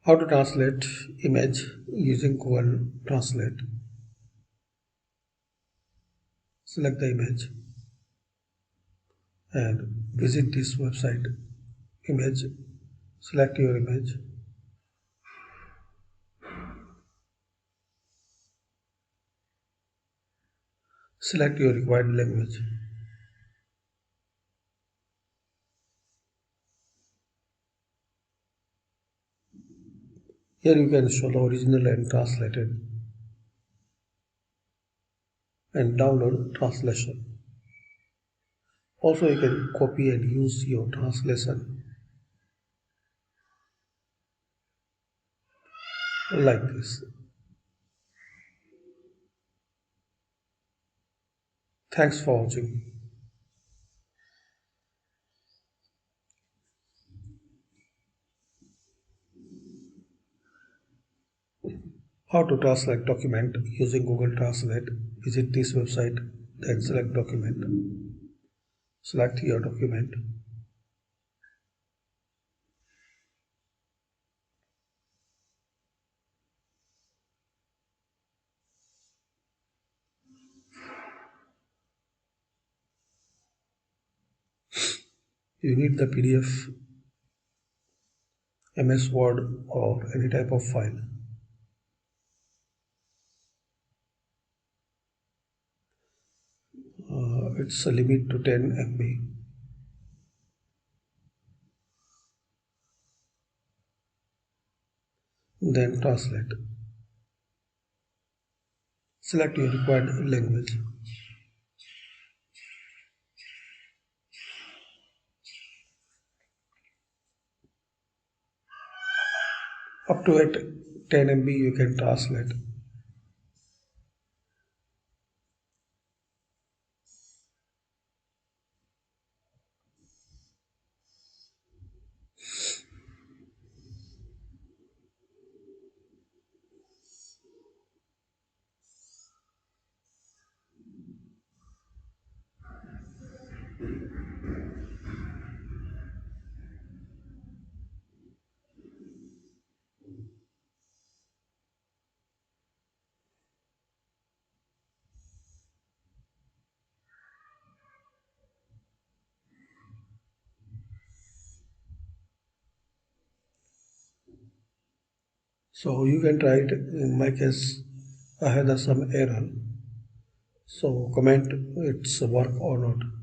How to translate image using Google Translate. Select the image and visit this website. Image, select your image. Select your required language. Here you can show the original and translated and download translation. Also you can copy and use your translation like this. Thanks for watching. How to translate document using Google Translate. Visit this website, then select document. Select your document. You need the PDF, MS Word or any type of file. It's a limit to 10 MB. Then translate. Select your required language. Up to 10 MB you can translate. So you can try it. In my case, I had some error. So comment it's work or not.